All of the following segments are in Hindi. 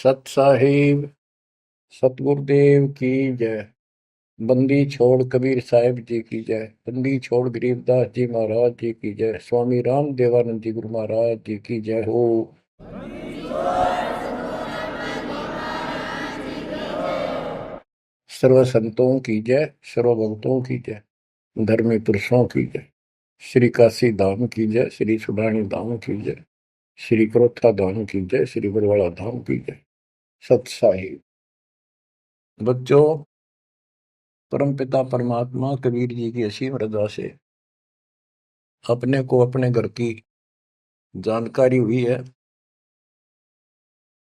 सत साहिब सतगुरुदेव की जय। बंदी छोड़ कबीर साहिब जी की जय। बंदी छोड़ गरीबदास जी महाराज जी की जय। स्वामी राम देवानंद जी गुरु महाराज जी की जय हो। सर्व संतों की जय, सर्व भक्तों की जय, धर्मी पुरुषों की जय। श्री काशी धाम की जय, श्री सुडानी धाम की जय, श्री क्रोथा धाम की जय, श्री बरवाड़ा धाम की जय। सत साहिब बच्चों, परमपिता परमात्मा कबीर जी की असीम रजा से अपने को अपने घर की जानकारी हुई है।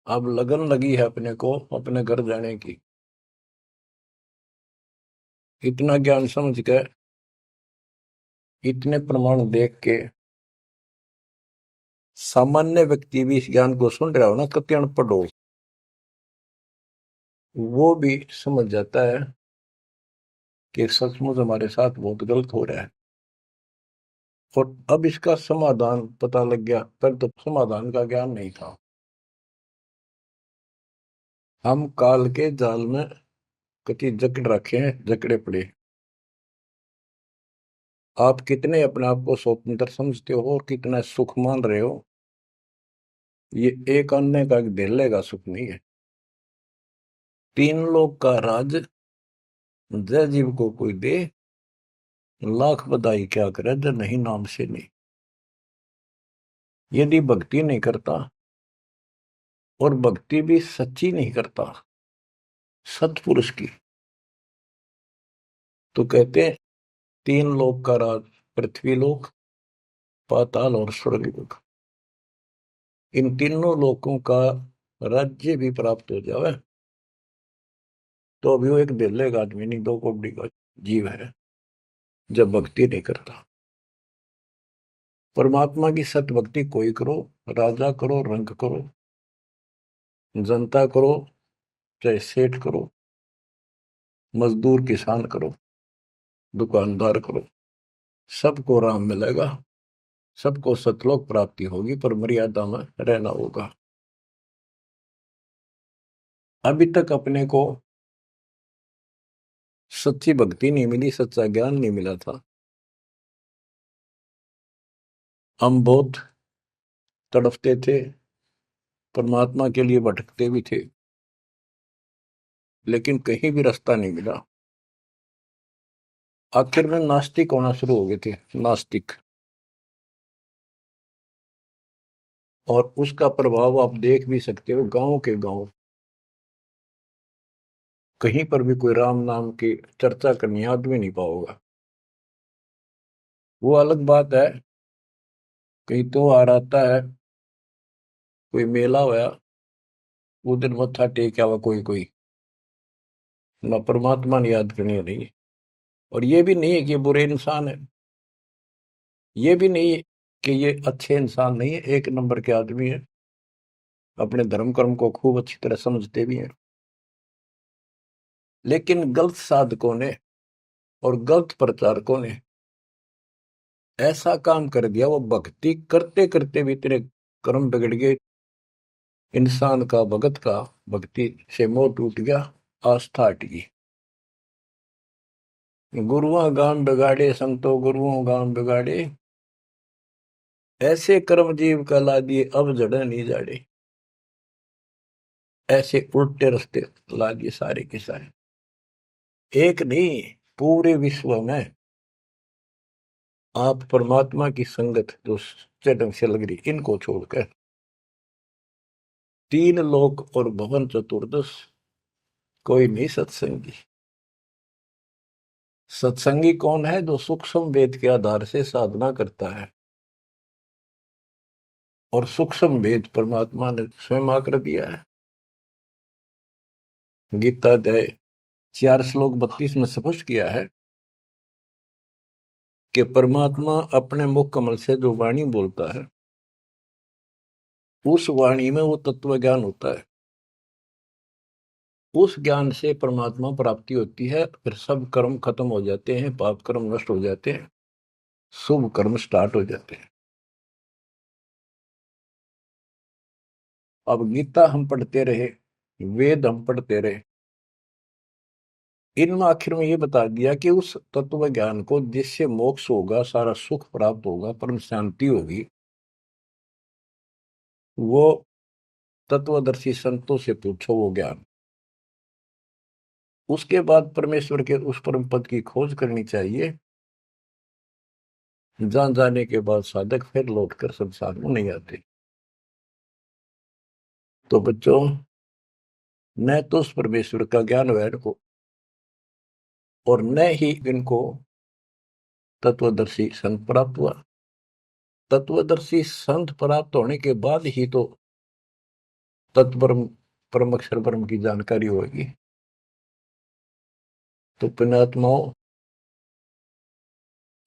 अब लगन लगी है अपने को अपने घर जाने की। इतना ज्ञान समझ के, इतने प्रमाण देख के सामान्य व्यक्ति भी इस ज्ञान को सुन रहा हो ना, कति अनपढ़ हो, वो भी समझ जाता है कि सचमुच हमारे साथ बहुत गलत हो रहा है। और अब इसका समाधान पता लग गया, पर तो समाधान का ज्ञान नहीं था। हम काल के जाल में कति जकड़ रखे हैं, जकड़े पड़े। आप कितने अपने आप को स्वतंत्र समझते हो और कितना सुख मान रहे हो, ये एक अन्य का धेले का सुख नहीं है। तीन लोग का राज जय जीव को कोई दे, लाख बधाई क्या करे जय नहीं नाम से नहीं। यदि भक्ति नहीं करता, और भक्ति भी सच्ची नहीं करता सत्पुरुष की, तो कहते हैं तीन लोक का राज, पृथ्वी लोक, पाताल और स्वर्ग लोक, इन तीनों लोकों का राज्य भी प्राप्त हो जाए तो अभी वो एक दिल्ले का आदमी नहीं, दो कौड़ी का जीव है जब भक्ति नहीं करता। परमात्मा की सत भक्ति कोई करो, राजा करो, रंग करो, जनता करो, चाहे सेठ करो, मजदूर किसान करो, दुकानदार करो, सबको राम मिलेगा, सबको सतलोक प्राप्ति होगी, पर मर्यादा में रहना होगा। अभी तक अपने को सच्ची भक्ति नहीं मिली, सच्चा ज्ञान नहीं मिला था। हम बहुत तड़फते थे, परमात्मा के लिए भटकते भी थे, लेकिन कहीं भी रास्ता नहीं मिला। आखिर में नास्तिक होना शुरू हो गए थे, नास्तिक। और उसका प्रभाव आप देख भी सकते हो, गांव के गांव कहीं पर भी कोई राम नाम की चर्चा करनी आदमी नहीं पाओगा। वो अलग बात है, कहीं तो आ आता है, कोई मेला होया, वो दिन मत्था टेक आवा कोई कोई, ना परमात्मा ने याद करनी नहीं। और ये भी नहीं है कि ये बुरे इंसान है, ये भी नहीं है कि ये अच्छे इंसान नहीं है, एक नंबर के आदमी है, अपने धर्म कर्म को खूब अच्छी तरह समझते भी हैं। लेकिन गलत साधकों ने और गलत प्रचारकों ने ऐसा काम कर दिया, वो भक्ति करते करते भी तेरे कर्म बिगड़ गए। इंसान का भगत का भक्ति से मोह टूट गया, आस्था हट गई। गुरुआ गान बिगाड़े संतो गुरुओं गान बिगाड़े, ऐसे कर्म जीव का ला दिए अब जड़े नहीं जाड़े। ऐसे उल्टे रास्ते ला दिए सारे के सारे। एक नहीं, पूरे विश्व में आप परमात्मा की संगत जो सच्चे ढंग से लग रही, इनको छोड़कर तीन लोक और भवन चतुर्दश कोई नहीं सत्संगी। सत्संगी कौन है? जो सूक्ष्म वेद के आधार से साधना करता है, और सूक्ष्म वेद परमात्मा ने स्वयं आकर दिया है। गीता अध्याय 4 श्लोक 32 में स्पष्ट किया है कि परमात्मा अपने मुख कमल से जो वाणी बोलता है, उस वाणी में वो तत्व ज्ञान होता है। उस ज्ञान से परमात्मा प्राप्ति होती है, फिर सब कर्म खत्म हो जाते हैं, पाप कर्म नष्ट हो जाते हैं, शुभ कर्म स्टार्ट हो जाते हैं। अब गीता हम पढ़ते रहे, वेद हम पढ़ते रहे, इनमें आखिर में ये बता दिया कि उस तत्व ज्ञान को जिससे मोक्ष होगा, सारा सुख प्राप्त होगा, परम शांति होगी, वो तत्वदर्शी संतों से पूछो वो ज्ञान। उसके बाद परमेश्वर के उस परम पद की खोज करनी चाहिए, जहां जाने के बाद साधक फिर लौटकर संसार में नहीं आते। तो बच्चों, न तो उस परमेश्वर का ज्ञान वैर को, और न ही इनको तत्वदर्शी संत प्राप्त हुआ। तत्वदर्शी संत प्राप्त होने के बाद ही तो तत्परम परम अक्षर ब्रह्म की जानकारी होगी। तो पुण्यात्माओं,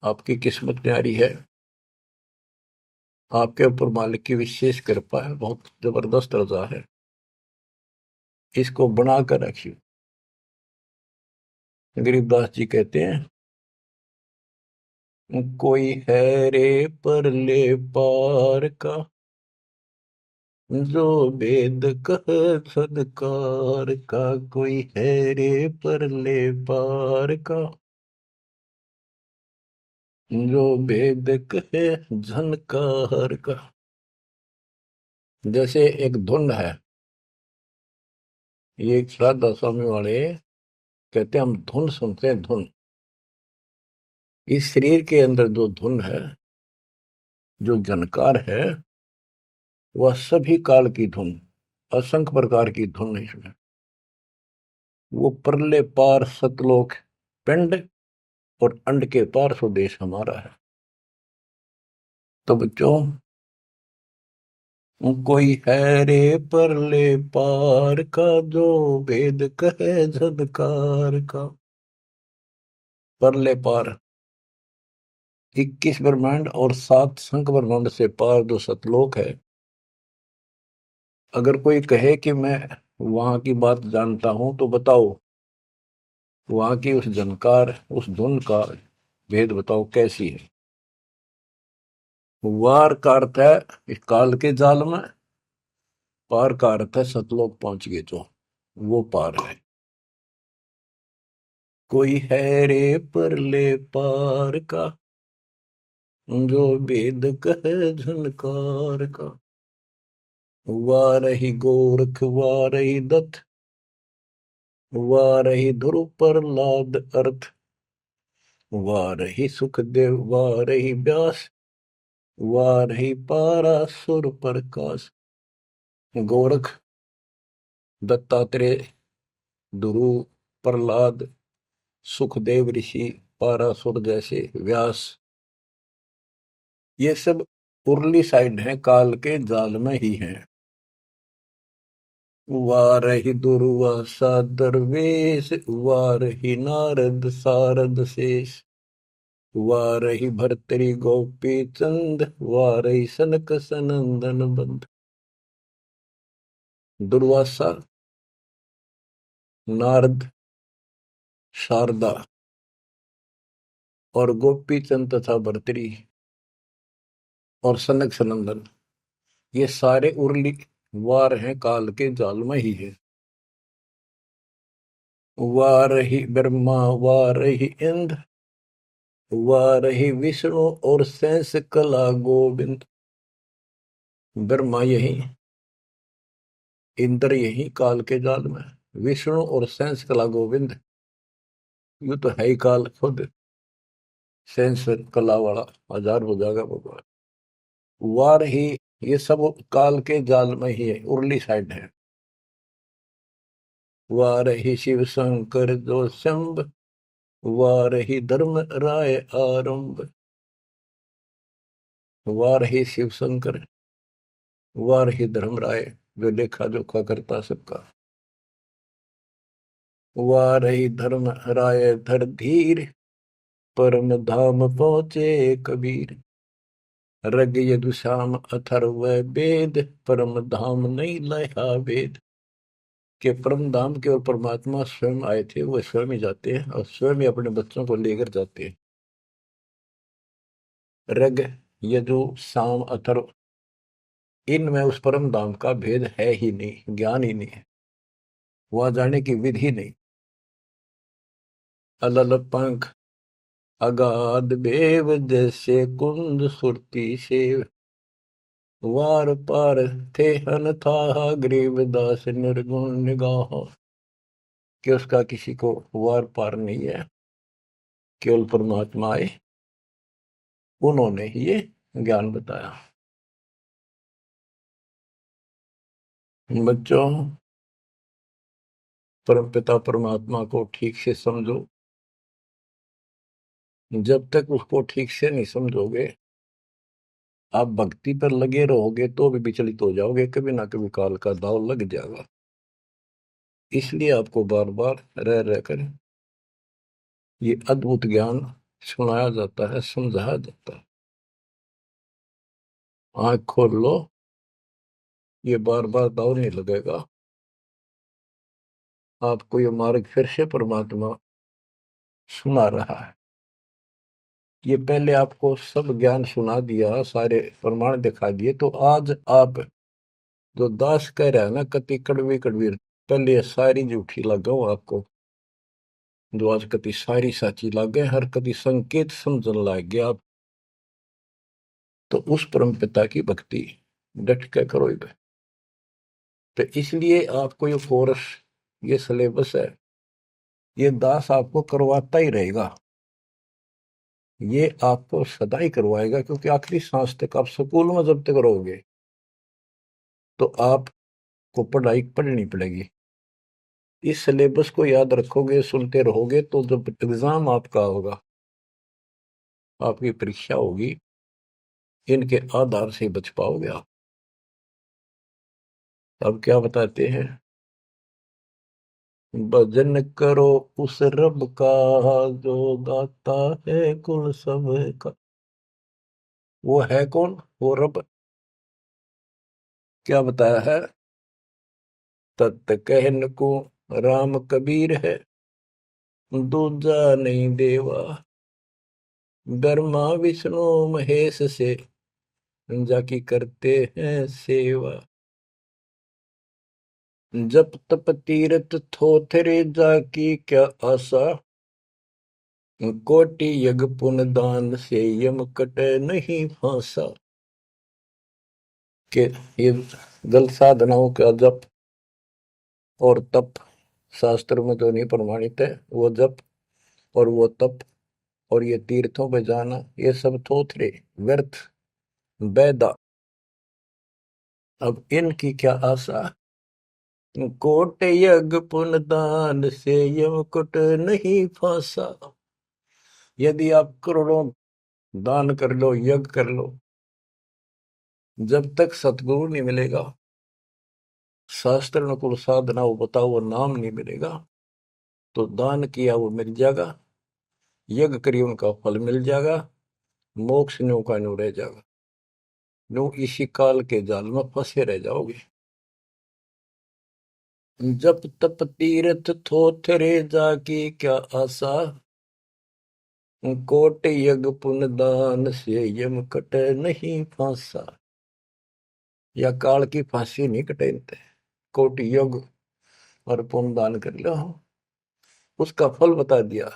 आपकी किस्मत न्यारी है, आपके ऊपर मालिक की विशेष कृपा है, बहुत जबरदस्त रजा है, इसको बनाकर रखिए। गरीबदास जी कहते हैं, कोई है रे परले पार का, जो वेद कह सदकार का, कोई है रे परले पार का, जो वेद कहे झनकार का। जैसे एक धुन है, ये एक श्राद्धा स्वामी वाले कहते हैं, हम धुन सुनते हैं, धुन। इस शरीर के अंदर जो धुन है, जो झनकार है, वह सभी काल की धुन, असंख्य प्रकार की धुन है इसमें। वो परले पार सतलोक पिंड और अंड के पार स्वदेश हमारा है। तो बच्चों, कोई है रे परले पार का, जो वेद कहे झनकार का। परले पार 21 ब्रह्मांड और 7 संख ब्रह्मांड से पार जो सतलोक है, अगर कोई कहे कि मैं वहां की बात जानता हूं, तो बताओ वहां की उस झनकार, उस धुन का भेद बताओ कैसी है। वार का अर्थ है इस काल के जाल में, पार का अर्थ है सतलोक पहुंच गए जो, वो पार है। कोई है रे परले पार का, जो वेद कहे झनकार का। वारही गोरख वारही दत्त, वारही ध्रुव प्रहलाद अर्थ, वारही सुखदेव वारही व्यास, वारही पारासुर प्रकाश। गोरख, दत्तात्रेय, ध्रुव, प्रहलाद, सुखदेव ऋषि, पारासुर जैसे, व्यास, ये सब उर्ली साइड है, काल के जाल में ही है। वारही दुर्वासा दरवेश, वारही नारद सारद शेष, वारही भर्तरी गोपी चंद, वारही सनक सनंदन बंद। दुर्वासा, नारद, शारदा और गोपी चंद तथा भर्तरी और सनक सनंदन, ये सारे उर्ली वार हैं, काल के जाल में ही है। वारही ब्रह्मा वारही इंद्र, वारही विष्णु और शेष कला गोविंद। ब्रह्मा यही, इंद्र यही काल के जाल में, विष्णु और शेष कला गोविंद, यू तो है ही काल खुद, शेष कला वाला हजार हो जाएगा भगवान। वार ही, ये सब काल के जाल में ही है, उर्ली साइड है। वार ही शिव शंकर जो शंभ, वार ही धर्म राय आरंभ। वार ही शिव शंकर, वार ही धर्म राय, जो लेखा जोखा करता सबका। वार ही धर्म राय धर धीर, परम धाम पहुंचे कबीर। रग यदुश्याम अथर्व वेद, परम धाम नहीं लया वेद। के परम धाम के और परमात्मा स्वयं आए थे, वो स्वयं ही जाते हैं और स्वयं ही अपने बच्चों को लेकर जाते हैं। रग, यजु, साम, अथर्व, इनमें उस परम धाम का भेद है ही नहीं, ज्ञान ही नहीं है, वहां जाने की विधि नहीं। अलल पंख अगाध बेव जैसे कुंद सुरती से, वार पार थे हन था गरीबदास निर्गुण निगाह। कि उसका किसी को वार पार नहीं है, केवल परमात्मा आए, उन्होंने ही ये ज्ञान बताया। बच्चों, परमपिता परमात्मा को ठीक से समझो। जब तक उसको ठीक से नहीं समझोगे, आप भक्ति पर लगे रहोगे तो भी विचलित हो जाओगे, कभी ना कभी काल का दाव लग जाएगा। इसलिए आपको बार बार रह रहकर ये अद्भुत ज्ञान सुनाया जाता है, समझाया जाता है। आंख खोल लो, ये बार बार दाव नहीं लगेगा। आपको ये मार्ग फिर से परमात्मा सुना रहा है। ये पहले आपको सब ज्ञान सुना दिया, सारे प्रमाण दिखा दिए, तो आज आप जो दास कह रहा है ना, कति कड़वी कड़वी, पहले ये सारी झूठी लगाओ आपको, जो आज कति सारी साची लागे, हर कति संकेत समझन लग गया आप। तो उस परम पिता की भक्ति डट के करो इधर। तो इसलिए आपको ये कोर्स, ये सिलेबस है, ये दास आपको करवाता ही रहेगा, ये आपको सदा ही करवाएगा, क्योंकि आखिरी सांस तक आप स्कूल में जब तक रहोगे तो आपको पढ़ाई पढ़नी पड़ेगी। इस सिलेबस को याद रखोगे, सुनते रहोगे, तो जब एग्जाम आपका होगा, आपकी परीक्षा होगी, इनके आधार से बच पाओगे आप। अब क्या बताते हैं, भजन करो उस रब का जो दाता है कुल सब का। वो है कौन? वो रब। क्या बताया है? तत् कहन को राम कबीर है, दूजा नहीं देवा, ब्रह्मा विष्णु महेश से जाकी करते हैं सेवा। जप तप तीरथ थोथरे जाकी क्या आशा, कोटि यज्ञ पुण्य दान से यम कटे नहीं फांसा। के ये जल साधनाओं का जप और तप शास्त्र में तो नहीं प्रमाणित है। वो जप और वो तप और ये तीर्थों पे जाना, ये सब थोथरे व्यर्थ बैदा। अब इनकी क्या आशा? कोट यज्ञ पुण्य दान से यम कुट नहीं फांसा। यदि आप करोड़ों दान कर लो, यज्ञ कर लो, जब तक सतगुरु नहीं मिलेगा, शास्त्र अनुकूल साधना वो बताओ वो नाम नहीं मिलेगा, तो दान किया वो मिल जाएगा, यज्ञ करिए उनका फल मिल जाएगा, मोक्ष न्यू का न्यू रह जाएगा। न्यू इसी काल के जाल में फंसे रह जाओगे। जप तप तीर्थ थोथरे जाकी क्या आशा, कोट यज्ञ पुण्य दान से यम कटे नहीं फांसा। या काल की फांसी नहीं कटेनते, कोटि यज्ञ और पुण्य दान कर लो, उसका फल बता दिया।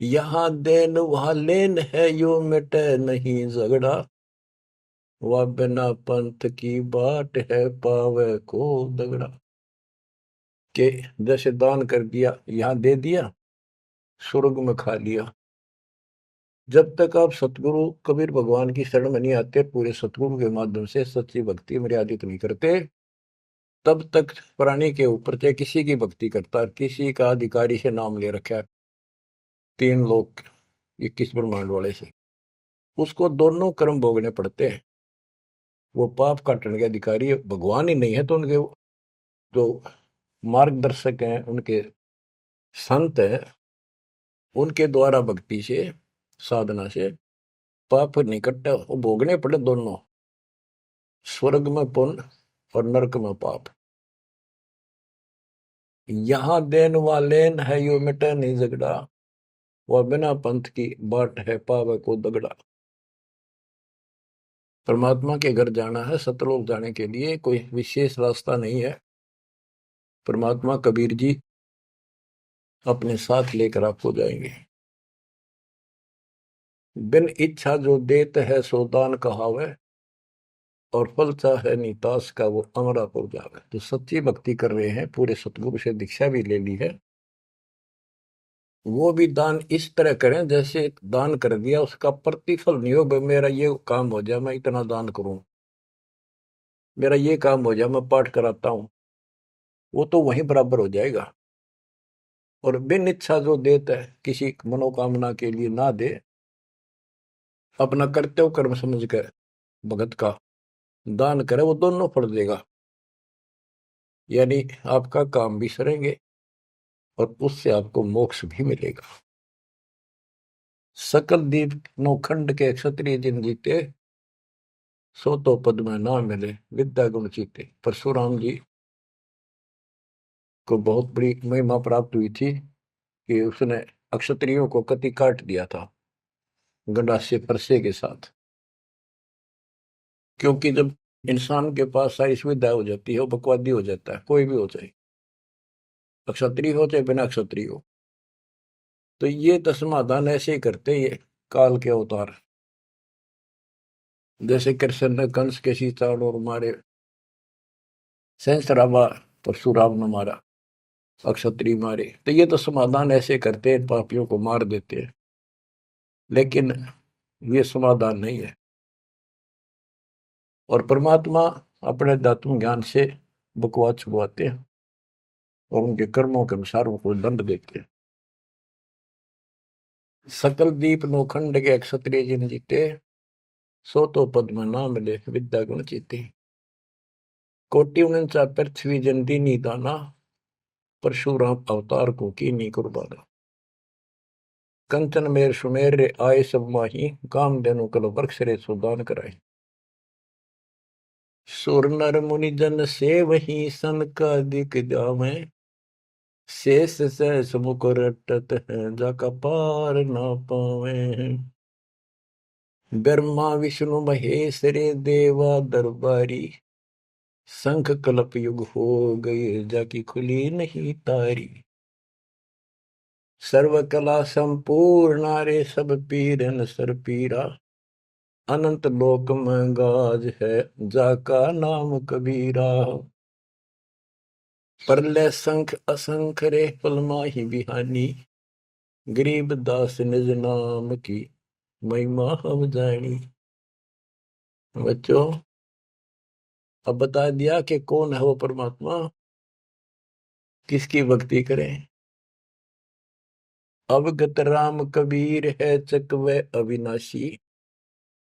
यहाँ देन वहां लेन है, यो मिटे नहीं झगड़ा, वह बिना पंथ की बाट है पावे को दगड़ा। के जैसे दान कर दिया, यहाँ दे दिया, स्वर्ग में खा लिया। जब तक आप सतगुरु कबीर भगवान की शरण में नहीं आते, पूरे सतगुरु के माध्यम से सच्ची भक्ति मर्यादित नहीं करते, तब तक प्राणी के ऊपर चाहे किसी की भक्ति करता, किसी का अधिकारी से नाम ले रखा है, 3 लोग 21 ब्रह्मांड वाले से, उसको दोनों कर्म भोगने पड़ते हैं। वो पाप काटने के अधिकारी भगवान ही नहीं है, तो उनके जो मार्गदर्शक हैं, उनके संत हैं, उनके द्वारा भक्ति से, साधना से पाप नहीं कटता, वो भोगने पड़े दोनों, स्वर्ग में पुण्य और नरक में पाप। यहाँ देन वालेन है, यो मिटे नहीं झगड़ा, वह बिना पंथ की बाट है पावे को दगड़ा। परमात्मा के घर जाना है, सतलोक जाने के लिए कोई विशेष रास्ता नहीं है। परमात्मा कबीर जी अपने साथ लेकर आपको जाएंगे। बिन इच्छा जो देत है सो दान कहावे, और फल चाहे नितास का वो अमरापुर जावे। जो सच्ची भक्ति कर रहे हैं, पूरे सतगुरु से दीक्षा भी ले ली है, वो भी दान इस तरह करें जैसे दान कर दिया उसका प्रतिफल नहीं हो। भाई मेरा ये काम हो जाए मैं इतना दान करूं, मेरा ये काम हो जाए मैं पाठ कराता हूं, वो तो वहीं बराबर हो जाएगा। और बिन इच्छा जो देता है, किसी मनोकामना के लिए ना दे, अपना कर्तव्य कर्म समझ कर भगत का दान करे, वो दोनों फल देगा। यानी आपका काम भी सरेंगे और उससे आपको मोक्ष भी मिलेगा। सकल दीप नौखंड के क्षत्रिय जिन जीते, सो तो पद में ना मिले विद्या गुण जीते। परशुराम जी को बहुत बड़ी महिमा प्राप्त हुई थी कि उसने अक्षत्रियों को कति काट दिया था गंडासे परसे के साथ। क्योंकि जब इंसान के पास सारी सुविधा हो जाती है, वो बकवादी हो जाता है, कोई भी हो जाए, अक्षत्रिय हो चाहे बिना अक्षत्रिय हो। तो ये तो समाधान ऐसे ही करते ये काल के अवतार। जैसे कृष्ण ने कंस के सीताड़ और मारे, सहस्रावा परशुराम ने मारा, अक्षत्रिय मारे, तो ये तो समाधान ऐसे करते हैं, पापियों को मार देते हैं। लेकिन ये समाधान नहीं है। और परमात्मा अपने दातुन ज्ञान से बकवाद छुपवाते हैं और उनके कर्मों के अनुसार उनको दंड देते हैं। सकल दीप नौखंड के क्षत्रिय जिन जीते, सो तो पद में ना मिले विद्या गुण जीते। कोटि उनचा पृथ्वी जंती नी दाना, परशुराम अवतार को की नी कुर्बाना। कंचन मेर सुमेर रे आए सब माही, काम देनु कल वृक्ष रे सुदान कराई। सुर नर मुनि जन से वही सन का दिख जावे, शेष सहस मुख रटत है जाका पार ना पावे। ब्रह्मा विष्णु महेश रे देवा दरबारी, शंख कलप युग हो गए जाकी खुली नहीं तारी। सर्व कला संपूर्ण रे सब पीरन सर पीरा, अनंत लोक में गाज है जाका नाम कबीरा। परले संख असंख रे पल माही बिहानी, गरीब दास निज नाम की महिमा हम जानी। बच्चों, अब बता दिया कि कौन है वो परमात्मा, किसकी भक्ति करें। अवगत राम कबीर है चकवे अविनाशी,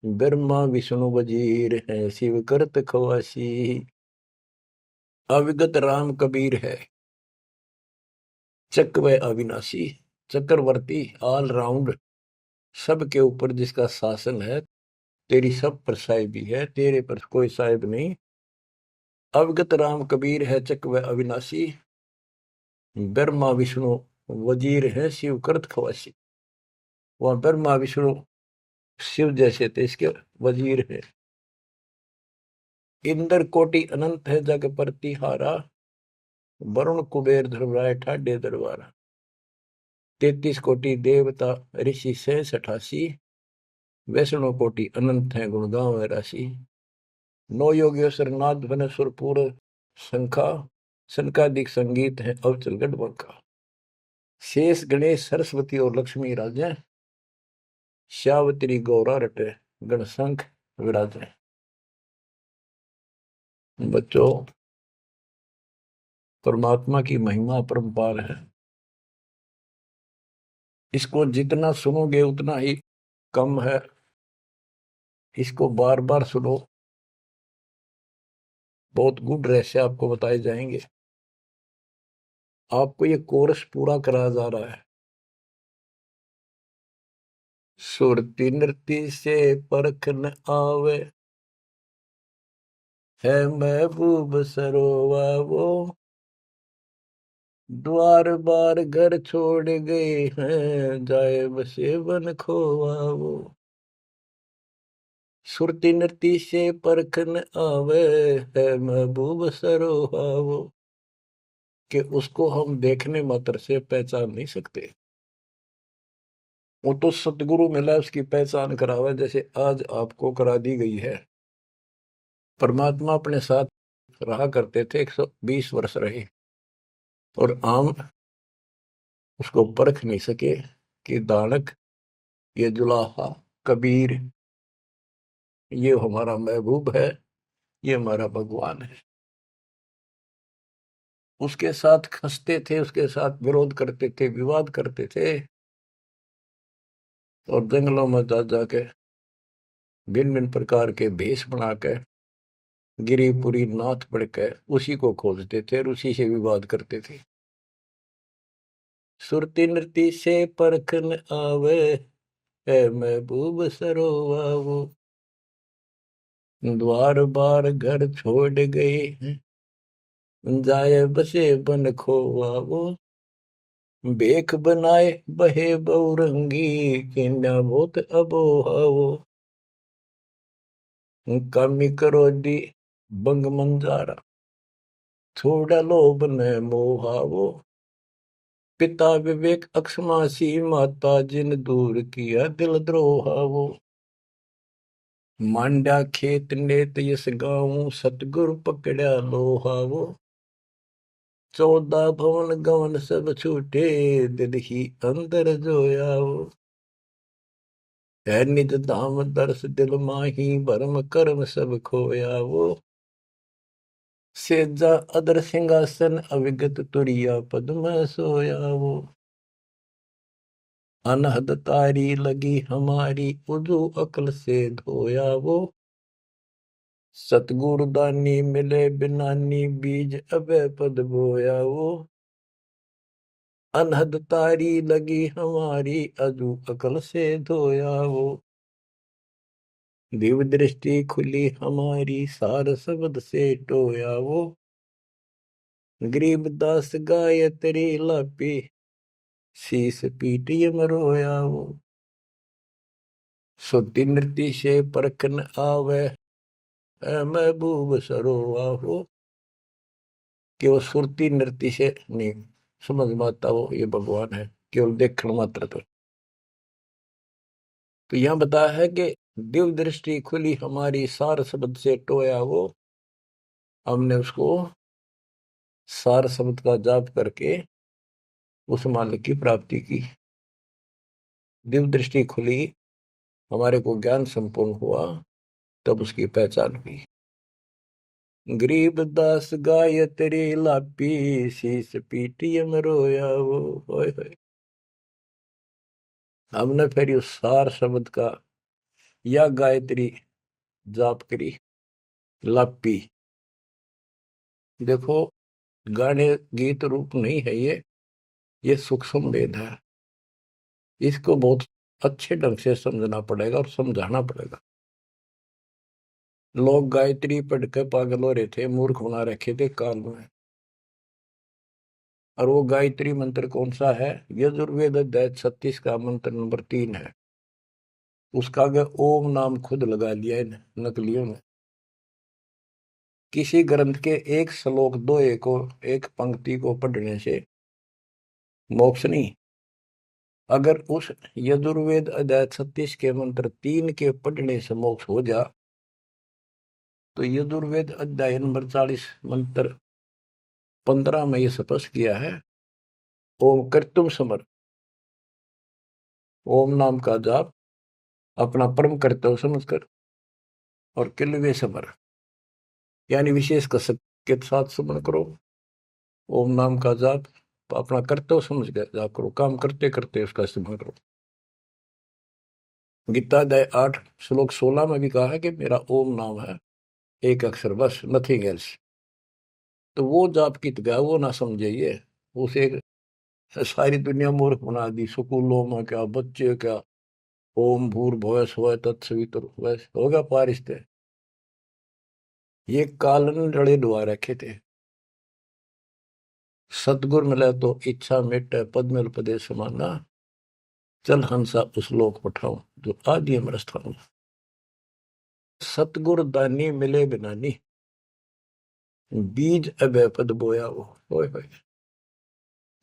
ब्रह्मा विष्णु वजीर है शिव करत खवासी। अविगत राम कबीर है, चकवे अविनाशी, चक्रवर्ती, ऑल राउंड, सबके ऊपर जिसका शासन है, तेरी सब पर साहिबी है, तेरे पर कोई साहिब नहीं। अवगत राम कबीर है चकवे अविनाशी, ब्रह्मा विष्णु वजीर है शिव करत खवासी। वहां ब्रह्मा विष्णु शिव जैसे थे, इसके वजीर है। इंद्र कोटि अनंत है जग प्रतिहारा, वरुण कुबेर धर्मराय ठाडे दरबारा। 33 कोटि देवता ऋषि से 88, वैष्णव कोटि अनंत है गुण गाँव राशि। नौ योगेश्वर नाद बन सुरपुर शंखा, शंकादिक संगीत है अवचल गढ़बंका। शेष गणेश सरस्वती और लक्ष्मी राजे, श्यावत्री गौरा रटे गणशंख विराजे। बच्चों, परमात्मा की महिमा अपरंपार है। इसको जितना सुनोगे उतना ही कम है। इसको बार बार सुनो, बहुत गुड रहस्य आपको बताए जाएंगे। आपको ये कोर्स पूरा कराया जा रहा है। सुरती नृत्य से परख न आवे, है महबूब सरोवा वो, द्वार बार घर छोड़ गए हैं, जाए बसे बन खोवा वो। सुरती नृत्य से परखन आवे है महबूब सरोहावो, कि उसको हम देखने मात्र से पहचान नहीं सकते। वो तो सतगुरु मिला उसकी पहचान करावे, जैसे आज आपको करा दी गई है। परमात्मा अपने साथ रहा करते थे, 120 वर्ष रहे, और आम उसको परख नहीं सके कि दानक, ये जुलाहा, कबीर, ये हमारा महबूब है, ये हमारा भगवान है। उसके साथ खसते थे, उसके साथ विरोध करते थे, विवाद करते थे, और जंगलों में जा जाके भिन्न भिन्न प्रकार के भेष बनाकर गिरिपुरी नाथ पढ़कर उसी को खोजते थे और उसी से विवाद करते थे। सुरती नृत्य से परखन आवे है महबूब सरोवावो, द्वार बार घर छोड़ गए जाए बसे बन खोवावो, बेख बनाए बहे बहुरंगी किन्या बहुत अबोहावो, कामी करो दी बंग मंजारा थोड़ा लोभ न मोहावो, पिता विवेक अक्षमासी माता जिन दूर किया दिल द्रोहावो, मांडा खेत नेत यस गाऊं सतगुरु पकड़ा लोहावो, 14 भवन गवन सब छूटे दिल ही अंदर जोयावो, है निज धाम दर्श दिल माही भरम कर्म सब खोयावो, सेजा अदर सिंहासन अविगत तुरिया पद में सोयावो, अनहद तारी लगी हमारी उजू अकल से धोयावो, सतगुरु दानी मिले बिनानी बीज अबे पद बोयावो, अनहद तारी लगी हमारी अजू अकल से धोयावो, दिव्य दृष्टि खुली हमारी सार शब्द से टोयावो, गरीबदास गायत्री लापी शीस पीटी मरोयावो, सुरती नृत्य से परखन आवे महबूब सरोवाहो, कि वो सुरती नृत्य से नहीं समझ में आता वो ये भगवान है, केवल देखण मात्र। तो यहां बताया है कि दिव्य दृष्टि खुली हमारी सार शब्द से टोया वो, हमने उसको सार शब्द का जाप करके उस मालिक की प्राप्ति की। दिव्य दृष्टि खुली, हमारे को ज्ञान संपूर्ण हुआ, तब उसकी पहचान हुई। गरीब दास गायत्री लापी शीस पीटी रोया वो, होय होय। हमने फिर उस सार शब्द का या गायत्री जाप करी, लापी। देखो, गाने गीत रूप नहीं है ये सूक्ष्म वेद है, इसको बहुत अच्छे ढंग से समझना पड़ेगा और समझाना पड़ेगा। लोग गायत्री पढ़ के पागल हो रहे थे, मूर्ख बना रखे थे काल में। और वो गायत्री मंत्र कौन सा है? यजुर्वेद अध्याय 36 का मंत्र नंबर 3 है। उसका आगे ओम नाम खुद लगा लिया इन नकलियों ने। किसी ग्रंथ के एक श्लोक दो एक पंक्ति को पढ़ने से मोक्ष नहीं। अगर उस यजुर्वेद अध्याय 36 के मंत्र 3 के पढ़ने से मोक्ष हो जा, तो यजुर्वेद अध्याय नंबर 40 मंत्र 15 में यह स्पष्ट किया है, ओम कर्तुम समर, ओम नाम का जाप अपना परम कर्तव्य समझकर और किलवे समर यानी विशेष कसक के साथ सुमन करो। ओम नाम का जाप अपना कर्तव्य समझ कर जाप करो, काम करते करते उसका इस्तेमाल करो। गीता अध्याय 8 श्लोक 16 में भी कहा है कि मेरा ओम नाम है, एक अक्षर बस, नथिंग एल्स। तो वो जाप की गया वो ना समझिए, उसे सारी दुनिया मूर्ख बना दी। स्कूलों में क्या, बच्चे क्या, ओम भूर्भुवः स्वः तत्सवितुर्वरेण्यं होगा पारिस्ते, ये कालन रड़े डुबा रखे थे। सतगुर मिले तो इच्छा मिटे पद मिल पदे समाना, चल हंसा उस लोक पठाऊं जो आदि अमर स्थान। सतगुर दानी मिले बिनानी, बीज अभय पद बोया वो। होय होय।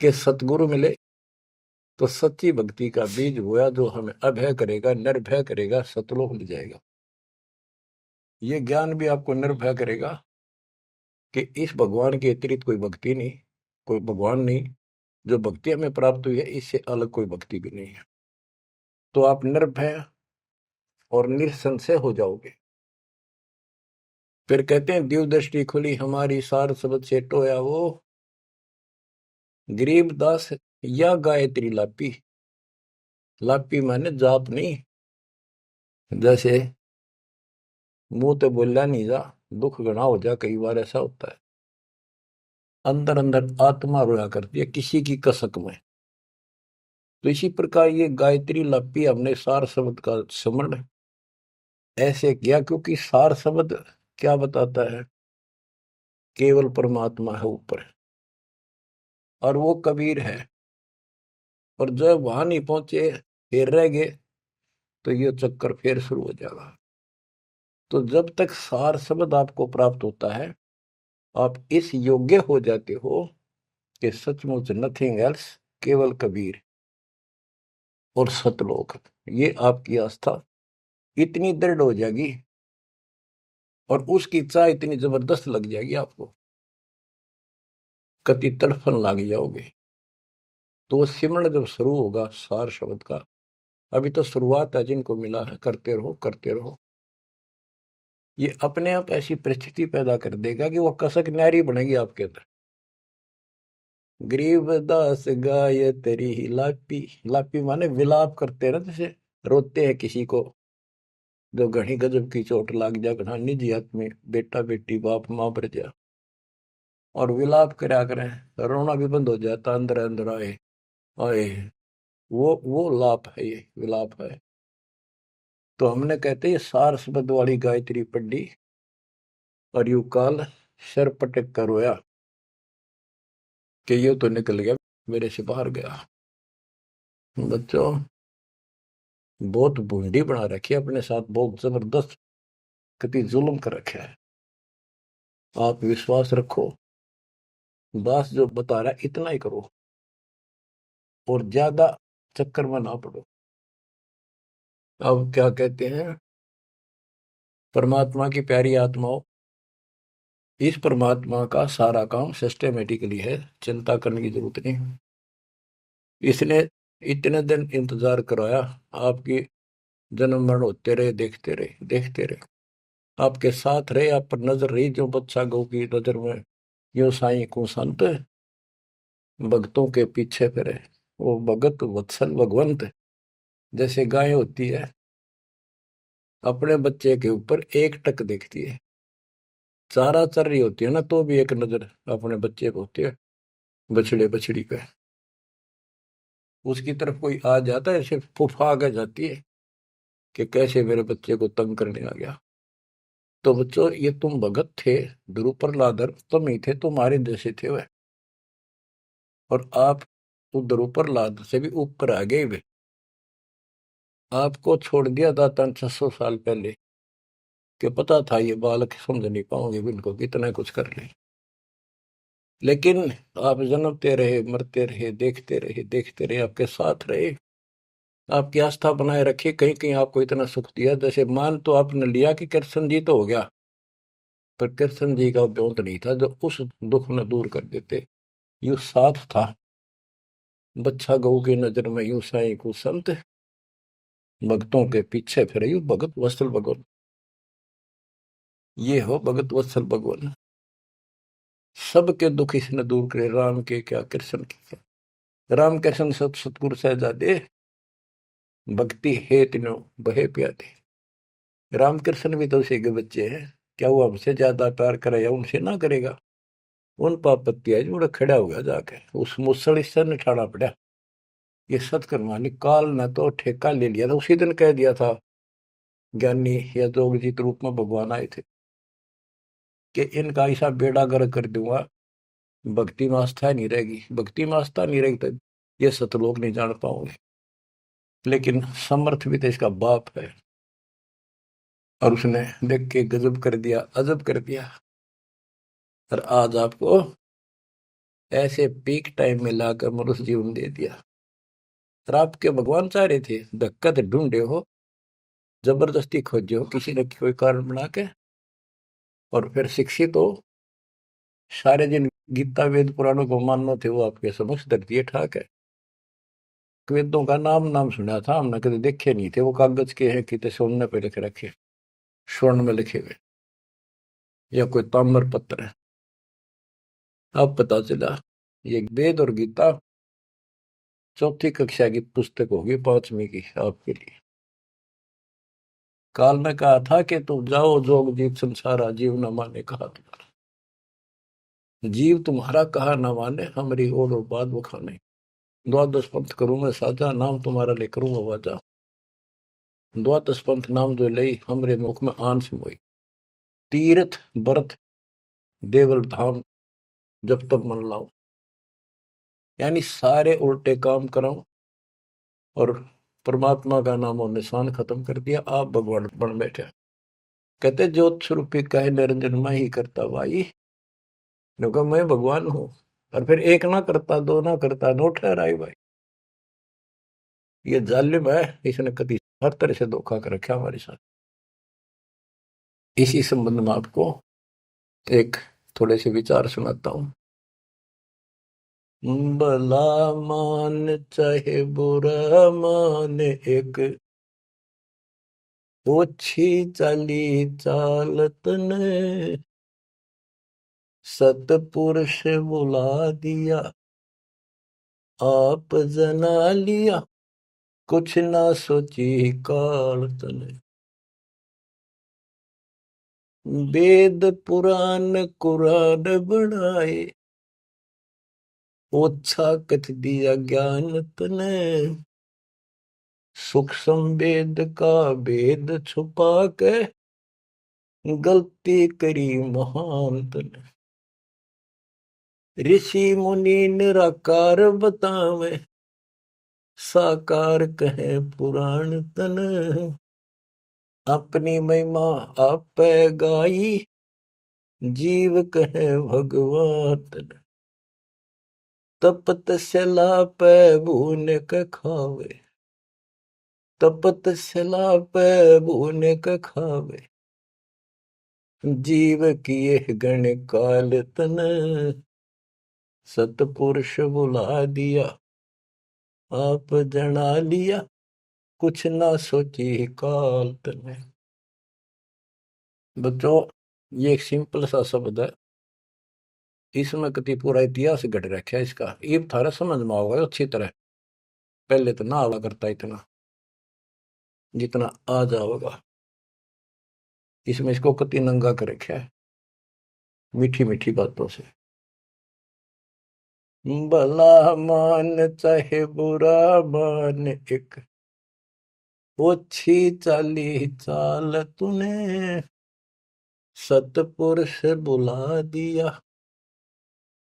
के सतगुरु मिले तो सच्ची भक्ति का बीज बोया, जो हमें अभय करेगा, निर्भय करेगा, सतलोक ले जाएगा। ये ज्ञान भी आपको निर्भय करेगा कि इस भगवान के अतिरिक्त कोई भक्ति नहीं, कोई भगवान नहीं। जो भक्ति हमें प्राप्त हुई है, इससे अलग कोई भक्ति भी नहीं है। तो आप निर्भय और निसंशय हो जाओगे। फिर कहते हैं, दिव्य दृष्टि खुली हमारी, सार शब्द से टोया वो, गरीब दास या गायत्री लापी। लापी माने जाप नहीं, जैसे मुंह तो बोला नहीं जा, दुख गणा हो जा, कई बार ऐसा होता है। अंदर अंदर आत्मा रोया करती है किसी की कसक में। तो इसी प्रकार ये गायत्री लापी हमने सार शब्द का स्मरण ऐसे किया, क्योंकि सार शब्द क्या बताता है? केवल परमात्मा है ऊपर, और वो कबीर है। और जब वहां नहीं पहुंचे, फिर रह गए, तो ये चक्कर फिर शुरू हो जाएगा। तो जब तक सार शब्द आपको प्राप्त होता है, आप इस योग्य हो जाते हो कि सचमुच नथिंग एल्स, केवल कबीर और सतलोक। ये आपकी आस्था इतनी दृढ़ हो जाएगी और उसकी इच्छा इतनी जबरदस्त लग जाएगी आपको, कति तड़फन लग जाओगे। तो वो सिमरण जब शुरू होगा सार शब्द का, अभी तो शुरुआत है, जिनको मिला है करते रहो करते रहो। ये अपने आप ऐसी परिस्थिति पैदा कर देगा कि वो कसक न्यारी बनेगी आपके अंदर। गरीबदास गाय तेरी ही लापी। लापी माने विलाप करते हैं ना, जैसे रोते हैं किसी को जो घनी गजब की चोट लाग जा, घना निजी आदमी, बेटा बेटी बाप माँ पर जा, और विलाप करा करें, रोना भी बंद हो जाता, अंदर अंदर आए आए। वो लाप है, ये विलाप है। तो हमने कहते हैं सार शब्द वाली गायत्री पढ़ी और यू काल सर पटक कर रोया कि ये तो निकल गया, मेरे से बाहर गया। बच्चों, बहुत बूंदी बना रखी है अपने साथ, बहुत जबरदस्त कति जुल्म कर रखा है। आप विश्वास रखो, दास जो बता रहा है इतना ही करो और ज्यादा चक्कर में ना पड़ो। अब क्या कहते हैं, परमात्मा की प्यारी आत्माओं, इस परमात्मा का सारा काम सिस्टमेटिकली है, चिंता करने की जरूरत नहीं। इसने इतने दिन इंतजार कराया, आपकी जन्म मरण होते रहे, देखते रहे देखते रहे, आपके साथ रहे, आप पर नजर रही, जो बच्चा गौ की नजर में यो साई को संत भक्तों के पीछे फिरे। वो भगत वत्सल भगवंत, जैसे गाय होती है अपने बच्चे के ऊपर एक टक देखती है, चारा चर रही होती है ना, तो भी एक नजर अपने बच्चे को होती है, बछड़े बछड़ी पे। उसकी तरफ कोई आ जाता है, ऐसे फुफा के जाती है कि कैसे मेरे बच्चे को तंग करने आ गया। तो बच्चों, ये तुम भगत थे, ध्रुव प्रहलादर तुम ही थे, तुम्हारे जैसे थे वह। और आप तो ध्रुव प्रहलाद से भी ऊपर आ गए वे। आपको छोड़ दिया दाता 600 साल पहले, कि पता था ये बालक समझ नहीं पाओगे, इनको कितना कुछ कर ले। लेकिन आप जन्मते रहे, मरते रहे, देखते रहे, आपके साथ रहे, आपकी आस्था बनाए रखी, कहीं कहीं आपको इतना सुख दिया। जैसे मान तो आपने लिया कि कृष्ण जी तो हो गया, पर कृष्ण जी का ब्योंत नहीं था जो उस दुख न दूर कर देते। यू साथ था, बच्चा गऊ की नजर में यू साई को संत, भक्तों के पीछे फिरे यू भगत वत्सल भगवान। ये हो भगत वत्सल भगवान, सबके दुख इसने दूर करे, राम के क्या कृष्ण के क्या। राम कृष्ण सत सतगुरु सहजादे, भक्ति हे तीनों बहे प्यादे। रामकृष्ण भी तो उसी के बच्चे हैं, क्या वो हमसे ज्यादा प्यार करेगा? उनसे ना करेगा। उन पापत्ती है जो खड़ा हो गया जाके, उस मुसल इससे निठाना पड़ा। ये सतकर्मा काल ने तो ठेका ले लिया था, उसी दिन कह दिया था ज्ञानी या जोगजीत रूप में भगवान आए थे कि इनका ऐसा बेड़ा गर्क कर दूंगा, भक्ति में आस्था नहीं रहेगी, भक्ति में आस्था नहीं रहेगी तो ये सतलोक नहीं जान पाओगे। लेकिन समर्थ भी तो इसका बाप है, और उसने देख के गजब कर दिया, अजब कर दिया। और आज आपको ऐसे पीक टाइम में लाकर मनुष्य जीवन दे दिया। और आपके भगवान चाह रहे थे, धक्का तो ढूंढे हो, जबरदस्ती खोजे हो किसी न कोई कारण बना के, और फिर शिक्षित हो, सारे जिन गीता वेद पुराणों को मानना थे वो आपके समक्ष धर दिए ठाक है। वेदों का नाम नाम सुना था हमने, कभी देखे नहीं थे। वो कागज के हैं, कितने सोने पे लिखे रखे, स्वर्ण में लिखे हुए, या कोई ताम्र पत्र है। अब पता चला ये वेद और गीता चौथी कक्षा की पुस्तक होगी, 5वीं की आपके लिए। काल ने कहा था कि तुम जाओ जोग जीव संसारा, जीव न माने कहा तुम्हारा। जीव तुम्हारा कहा न माने, हमारी ओर और बात बखाने। द्वादश पंथ करूंगा साजा, नाम तुम्हारा ले करूंगा वाजा। द्वादश पंथ नाम जो लई, हमरे मुख में आन सिमोई। तीर्थ व्रत देवल धाम, जब तक मन लाओ। यानी सारे उल्टे काम कराओ और परमात्मा का नाम और निशान खत्म कर दिया, आप भगवान बन बैठे। कहते ज्योत स्वरूपी कहे निरंजन मैं ही करता भाई, क्योंकि मैं भगवान हूं। और फिर एक ना करता, दो ना करता, नो ठहराई भाई। ये जालिम है, इसने कभी हर तरह से धोखा कर रखा हमारे साथ। इसी संबंध में आपको एक थोड़े से विचार सुनाता हूं। भला मान चाहे बुरा मान, एक ओछी चाली चालत ने, सतपुरुष बुला दिया आप जना लिया, कुछ ना सोची काल तने। वेद पुराण कुरान बनाए, ओछा कथ दिया ज्ञान तने। सूक्ष्म वेद का भेद छुपा के, गलती करी महान तने। ऋषि मुनि निराकार बतावे, साकार कहे पुराण तन। अपनी महिमा आप गाई, जीव कहे भगवान तन। तपत सला पे भून के खावे, तपत सला पे भून के खावे। जीव किए गण काल तन, सतपुरुष बुला दिया आप जना लिया, कुछ ना सोची काल तने। बच्चों, ये एक सिंपल सा शब्द है, इसमें कति पूरा इतिहास घट रखा है इसका। ये थारा समझ में आओगे अच्छी तरह। पहले तो ना आवा करता इतना जितना आ जाओगा। इसमें इसको कति नंगा कर रखा है मीठी मीठी बातों से। भला मान चाहे बुरा मान, एक ओछी चाली चाल तूने। सतपुरुष बुला दिया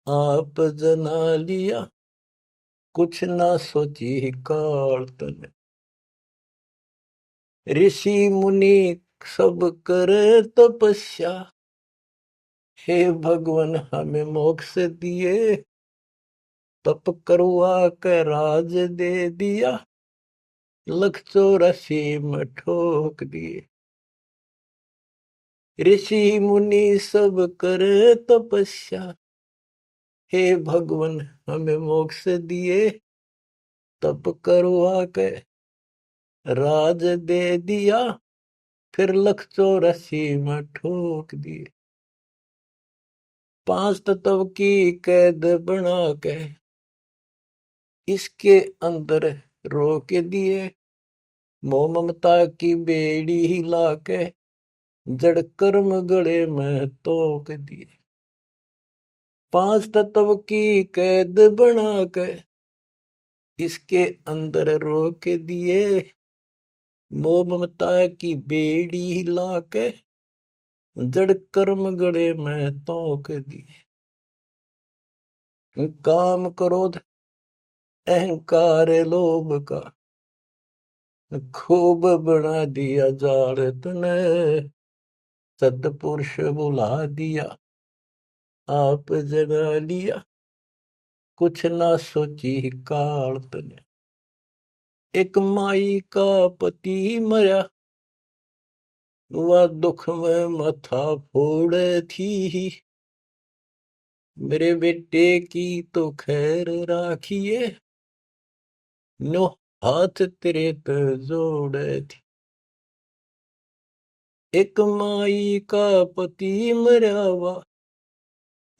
आप जना लिया, कुछ ना सोची काल तने। ऋषि मुनि सब करे तपस्या, हे भगवान हमें मोक्ष दिए। तप करवा के राज दे दिया, 184 में ठोक दिए। ऋषि मुनि सब करे तपस्या, हे भगवान हमें मोक्ष दिए। तप करवा के राज दे दिया, फिर 184 में ठोक दिए। 5 तत्व की कैद बना के इसके अंदर रोक दिए। मोह ममता की बेड़ी हिला के जड़ कर्म गले में तोक दिए। 5 तत्व की कैद बना के इसके अंदर रोक दिए। मोह ममता की बेड़ी हिला के जड़ कर्म गले में तोक दिए। काम क्रोध अहंकार लोभ का खूब बना दिया जाल तने, सतपुरुष बुला दिया, आप जगा लिया, कुछ ना सोची काल तने। एक माई का पति मरा, वह दुख में माथा फोड़े थी, मेरे बेटे की तो खैर राखिए, नो हाथ तेरे पे जोड़े थी। एक माई का पति मरा, वह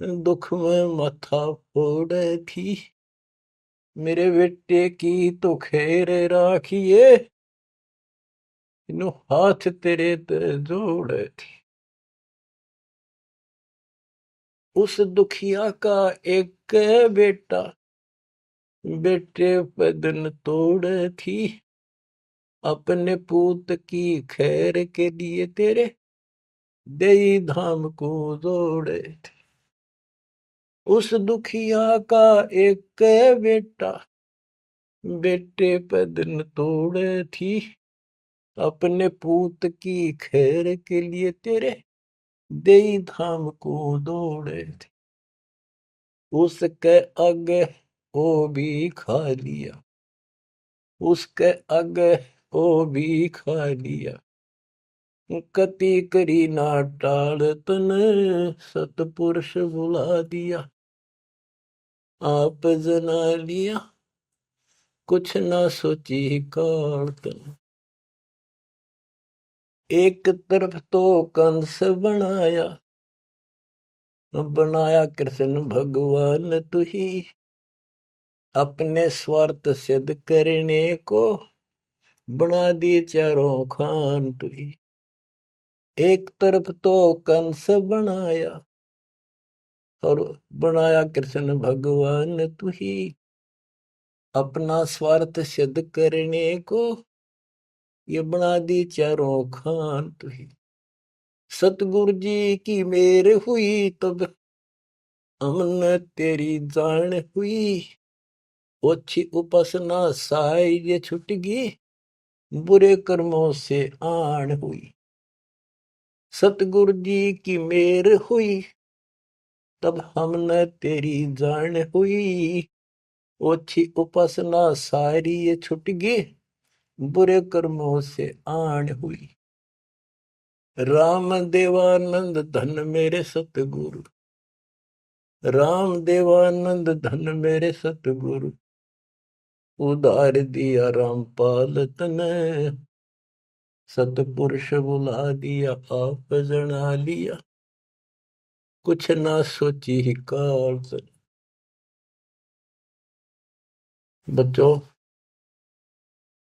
दुख में माथा फोड़े थी, मेरे बेटे की तो खैर राखिए, नो हाथ तेरे पे जोड़े थी। उस दुखिया का एक बेटा, बेटे पे दिन तोड़े थी, अपने पूत की खैर के लिए तेरे देई धाम को जोड़े थे। उस दुखिया का एक बेटा, बेटे पे दिन तोड़े थी, अपने पूत की खैर के लिए तेरे देई धाम को दौड़े थे। उसके आगे वो भी खा लिया, उसके आगे वो भी खा लिया, कति करी ना टाल तने, सतपुरुष बुला दिया, आप जना लिया, कुछ ना सोची काल तने। एक तरफ तो कंस बनाया, बनाया कृष्ण भगवान तू ही, अपने स्वार्थ सिद्ध करने को बना दिए चारों खान तू ही। एक तरफ तो कंस बनाया, और बनाया कृष्ण भगवान तू ही, अपना स्वार्थ सिद्ध करने को ये बना दी चारों खान तू ही। सतगुरु जी की मेर हुई तब हमने तेरी जान हुई, ओछी उपासना साई ये छुटगी, बुरे कर्मों से आन हुई। सतगुरु जी की मेर हुई तब हमने तेरी जान हुई, ओछी उपासना सारी ये छुटगी, बुरे कर्मों से आन हुई। राम देवानंद धन मेरे सतगुरु, राम देवानंद धन मेरे सतगुरु, उधार दिया रामपाल तने, सतपुरुष बुला दिया, आप जना लिया, कुछ ना सोची ही काल तने। बच्चों,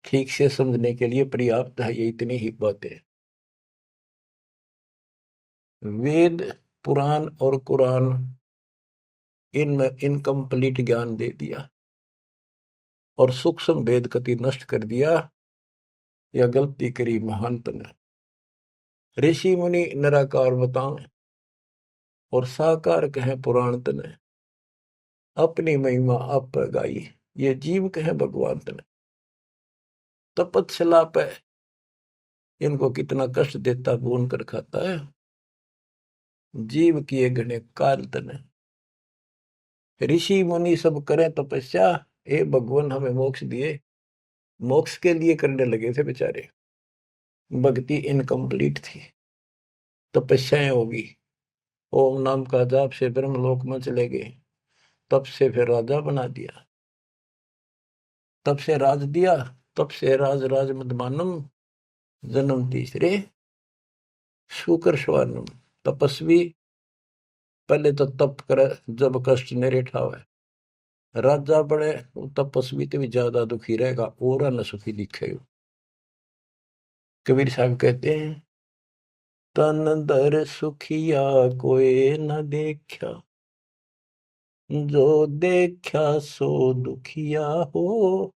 ठीक से समझने के लिए पर्याप्त है ये इतनी ही बातें। वेद, पुराण और कुरान, इनमें इनकम्प्लीट ज्ञान दे दिया और सूक्ष्म भेद कति नष्ट कर दिया, या गलती करी महंत ने। ऋषि मुनि निराकार बताएं और साकार कहें पुराण तने, अपनी महिमा आप गाई, ये जीव कहे भगवान तने। तपस्या पे इनको कितना कष्ट देता, भून कर खाता है, जीव किए घने काल तने। ऋषि मुनि सब करें तपस्या, हे भगवान हमें मोक्ष दिए, मोक्ष के लिए करने लगे थे बेचारे, भक्ति इनकम्प्लीट थी, तपस्याएं होगी, ओम नाम का जाप से ब्रह्मलोक में चले गए, तब से फिर राजा बना दिया, तब से राज दिया, तब से राज राज मदमानम, जन्म तीसरे शुकर स्वानम। तपस्वी पहले तो तप करे जब कष्ट नहीं ठावे, राजा बड़े तपस्वी तो भी ज्यादा दुखी रहेगा और न सुखी दिखेगा। कबीर साहब कहते हैं, तन दर सुखिया कोई न देखा, जो देखा सो दुखिया हो,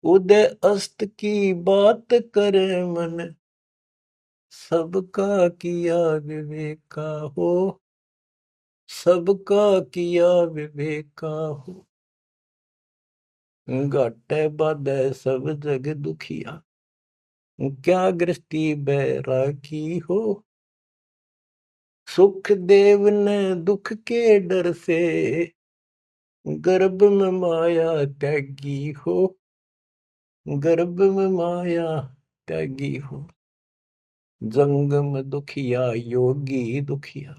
उदय अस्त की बात करे मन, सबका किया विवेका हो, सबका किया विवेका हो। घाटे बाधे सब जग दुखिया, क्या गृहस्थी बैरागी हो, सुख देव ने दुख के डर से, गर्भ में माया त्यागी हो, गर्भ में माया त्यागी हो। जंगम दुखिया योगी दुखिया,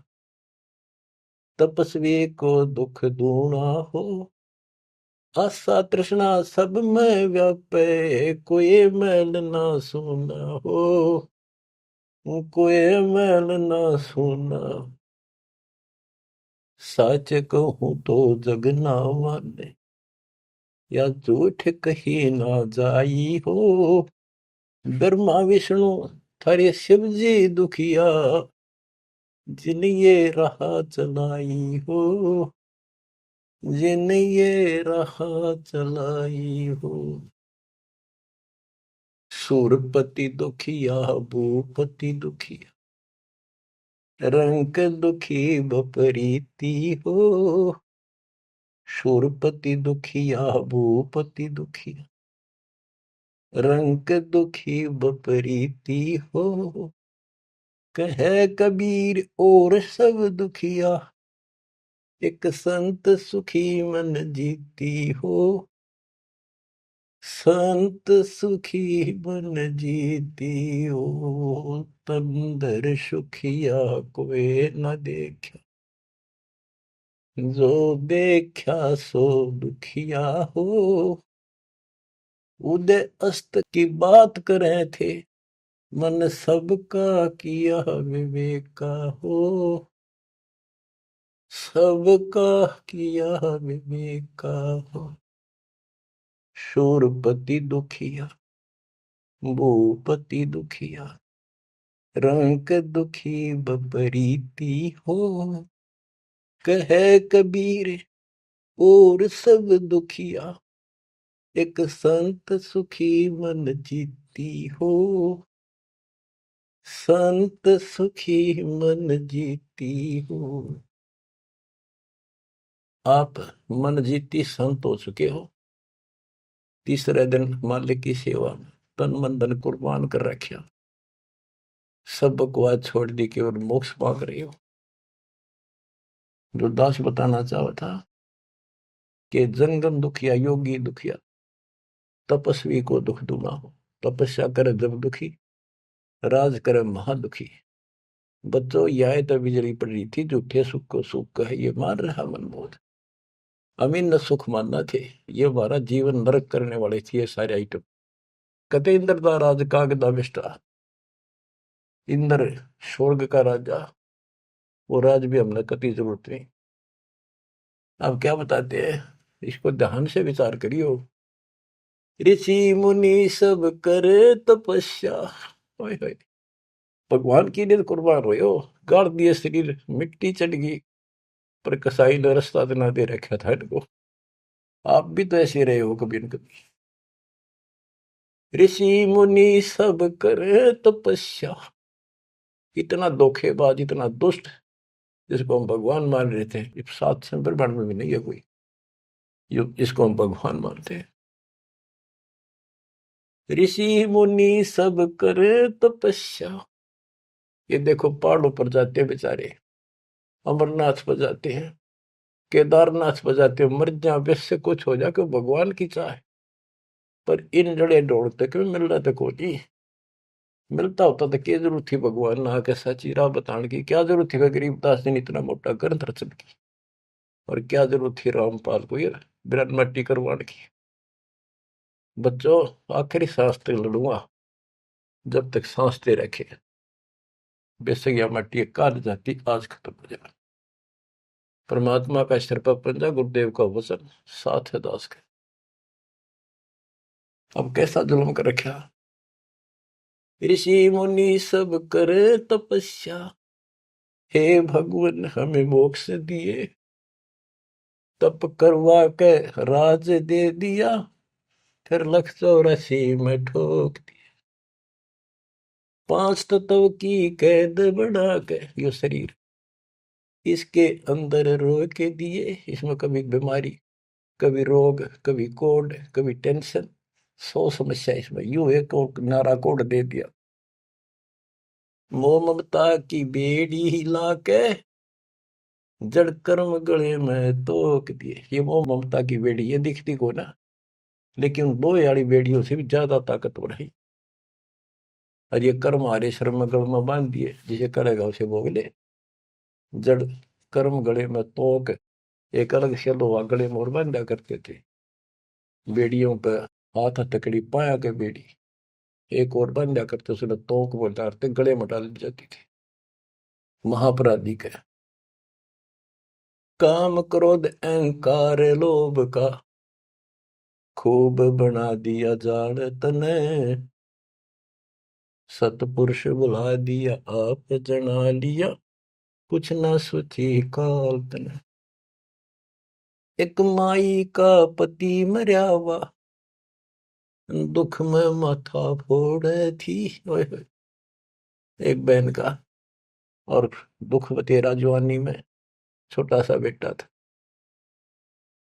तपस्वी को दुख दूना हो। आशा तृष्णा सब में व्यापे, कोई मैल ना सुना हो, कोई मैल ना सुना। सच कहूं तो जग ना माने, या झूठ कही ना जाई हो। ब्रह्मा विष्णु थारे शिव जी दुखिया, जिन ये राह चलाई हो, जिन ये राह चलाई हो। सूरपति दुखिया भूपति दुखिया, रंक दुखी बपरीती हो। सूरपति दुखिया भूपति दुखिया, रंक दुखी बपरीती हो। कहे कबीर और सब दुखिया, एक संत सुखी मन जीती हो। संत सुखी मन जीती हो, तंदर सुखिया कोई न देखा, जो देखा सो दुखिया हो। उदय अस्त की बात करे थे, मन सबका किया विवेका हो। सबका किया विवेका हो। शूरपति दुखिया भूपति दुखिया, रंक दुखी बपरीती हो। कहे कबीर और सब दुखिया, एक संत सुखी मन जीती हो। संत सुखी मन जीती हो। आप मन जीती संत हो चुके हो। तीसरे दिन मालिक की सेवा में तन मन धन कुर्बान कर रखा, सब बकवास छोड़ दी, केवल मोक्ष मांग रही हो। जो दास बताना चाहा था कि जंगम दुखिया योगी दुखिया, तपस्वी को दुख दूना हो। तपस्या करे जब दुखी, राज करे महादुखी। बच्चों यह तो बिजली पड़ रही थी, झूठे सुख को सुख कहे ये मान रहा मनमोद। अमीन न सुख मानना थे, ये हमारा जीवन नरक करने वाले थे ये सारे आइटम। कते इंद्र का राज कागदा बिष्टा, इंद्र स्वर्ग का राजा, वो राज भी हमने कति जरूरत नहीं। अब क्या बताते हैं, इसको ध्यान से विचार करियो। ऋषि मुनि सब करे तपस्या, भगवान की लिए कुर्बान हो, गाड़ दिए शरीर, मिट्टी चढ़ गई, पर कसाई ने रास्ता ना दे रखा था इनको। आप भी तो ऐसे रहे हो कभी न कभी। ऋषि मुनि सब करे तपस्या, इतना धोखेबाज इतना दुष्ट जिसको हम भगवान मान रहे थे, सात संप्रमण में भी नहीं है कोई जिसको हम भगवान मानते हैं। ऋषि मुनि सब करे तपस्या, ये देखो पहाड़ों पर जाते हैं बेचारे, अमरनाथ पर जाते हैं, केदारनाथ पर जाते हैं, मर जा वैसे कुछ हो जाके भगवान की चाह, पर इन जड़े ढोड़ते क्यों मिल रहा था कोई। मिलता होता तो क्या जरूरत थी भगवान ना के सच्ची राह बताने की, क्या जरूरत थी गरीबदास ने इतना मोटा ग्रंथ रचन की, और क्या जरूरत थी रामपाल को ये बिरन मट्टी करवाने की। बच्चों आखिरी सांस तक लड़ूंगा, जब तक सांस दे रखे, बेशक यह मट्टी काट जाती आज खत्म हो जाए। परमात्मा का सिर पर पंजा, गुरुदेव का वचन साथ है दास के। अब कैसा जुल्म कर रखा। ऋषि मुनि सब करे तपस्या, हे भगवान हमें मोक्ष दिए। तप करवा के राज दे दिया, फिर 184 में ठोक दिया। 5 तत्व की कैद बढ़ा के यो शरीर इसके अंदर रोक के दिए। इसमें कभी बीमारी, कभी रोग, कभी कोड, कभी टेंशन, 100 समस्या इसमें। यूं एक और नारा कोड दे दिया, मोह ममता की बेड़ी हिला के जड़ कर्म गले में तोक दिए। ये मोह ममता की बेड़ी, ये दिखती को ना, लेकिन दो यारी बेड़ियों से भी ज्यादा ताकतवर है। और ये कर्म हमारे श्रम गल में बांध दिए, जिसे करेगा उसे भोग ले। जड़ कर्म गले में तोक, एक अलग से लोहा गले में और बांधा करते थे। बेड़ियों पे हाथ हथकड़ी पाया के बेड़ी एक और बांधा करते, उसने तोक में डालते, गले में डाल दी जाती थी। महापराधी का काम क्रोध अहंकार लोभ का खूब बना दिया जाड़ तने, सतपुरुष बुला दिया आप जना लिया, कुछ न सोची काल तने। एक माई का पति मर्या हुआ दुख में माथा फोड़े थी। ओए होए। एक बहन का और दुख तेरा जवानी में छोटा सा बेटा था,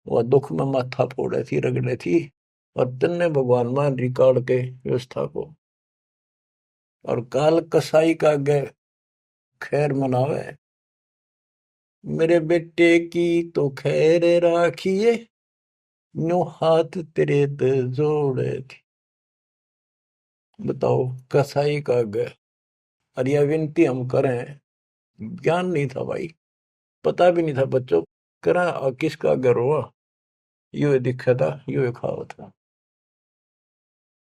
वह दुख में माथा फोड़े थी, रगड़े थी। और तन्ने भगवान मान रिकॉर्ड के व्यवस्था को, और काल कसाई का गे खैर मनावे, मेरे बेटे की तो खैर राखिए, नो हाथ तेरे ते जोड़े थी। बताओ, कसाई का गे। और यह विनती हम करें, ज्ञान नहीं था भाई, पता भी नहीं था बच्चों, करा और किसका घर हुआ, यू दिखा था, यू खावा था।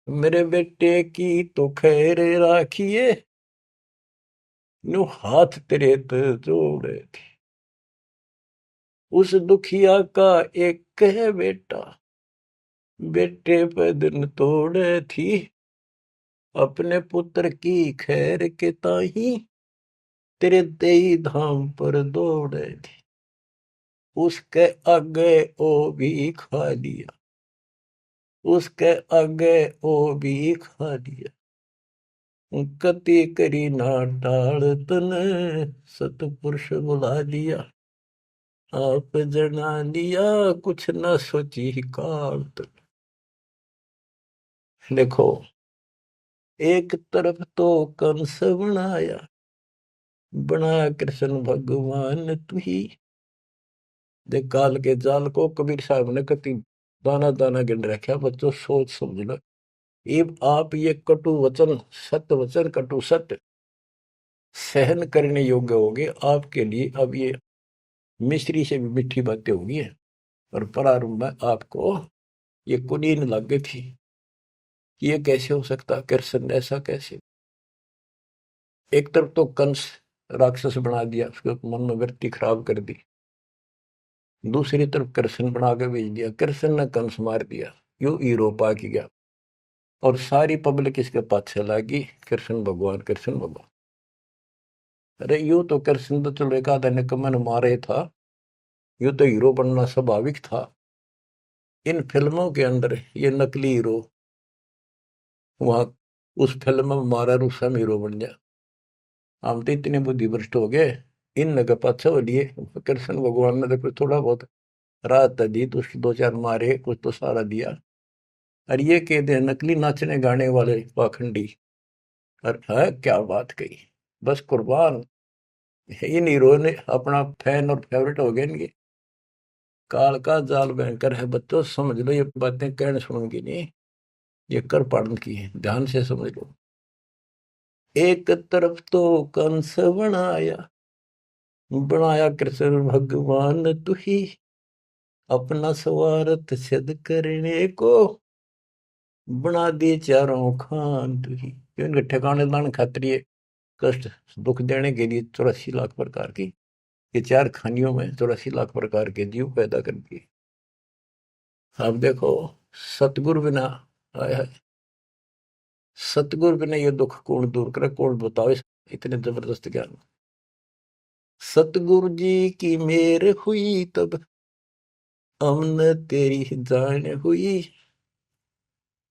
मेरे बेटे की तो खैर राखिए, नो हाथ तेरे ते जोड़े थी। उस दुखिया का एक है बेटा, बेटे पे दिन तोड़े थी, अपने पुत्र की खैर के ताही तेरे देई धाम पर दौड़े थी। उसके आगे ओ भी खा लिया, उसके आगे ओ भी खा लिया, कति करी ना टाल तने, सतपुरुष बुला लिया आप जना लिया, कुछ न सोची काल तने। देखो, एक तरफ तो कंस बनाया, बनाया कृष्ण भगवान तू ही। देख काल के जाल को कबीर साहब ने कति दाना दाना गिन रखा। बच्चों सोच समझ लो, ये आप ये कटु वचन, सत्य वचन कटु सत्य सहन करने योग्य होगे आपके लिए। अब ये मिश्री से भी मीठी बातें होगी। और प्रारंभ में आपको ये कुनीन लग गई थी, ये कैसे हो सकता, कृष्ण ऐसा कैसे। एक तरफ तो कंस राक्षस बना दिया, उसके मन में वृत्ति खराब कर दी, दूसरी तरफ कृष्ण बना के भेज दिया, कृष्ण ने कंस मार दिया, यू हीरो पा की गया। और सारी पब्लिक इसके पाछे लगी, कृष्ण भगवान कृष्ण भगवान। अरे यू तो कृष्ण तो चलो एक आधा निकम्मन मारे था, यू तो हीरो बनना स्वाभाविक था। इन फिल्मों के अंदर ये नकली हीरो वहां उस फिल्म में मारा रूसम हीरो बन गया। हम तो इतने बुद्धि भ्रष्ट हो गए, इन लगे पाछे हो लिए। कृष्ण भगवान ने देखो थोड़ा बहुत राहत दी, तो उसके दो चार मारे, कुछ तो सारा दिया। और ये कहते हैं नकली नाचने गाने वाले पाखंडी। और है क्या बात कही, बस कुर्बान। इन हीरो ने अपना फैन और फेवरेट हो गए इनके। काल का जाल भयंकर है बच्चों, समझ लो, ये बातें कहने सुनूंगी नहीं, ये कर पाड़न की है, ध्यान से समझ लो। एक तरफ तो कंस बनाया, बनाया कृष्ण भगवान तू ही, अपना स्वार्थ सिद्ध करने को बना दिए चारों खान तू ही। इनके ठिकाने लाने खातिर ये कष्ट दुख देने के लिए 84 लाख प्रकार की, ये चार खानियों में 84 लाख प्रकार के जीव पैदा कर दिए। अब देखो, सतगुरु बिना आया है, सतगुरु बिना ये दुख कौन दूर करे, कौन बताओ इतने जबरदस्त ज्ञान। सतगुरु जी की मेर हुई तब हमने तेरी जान हुई।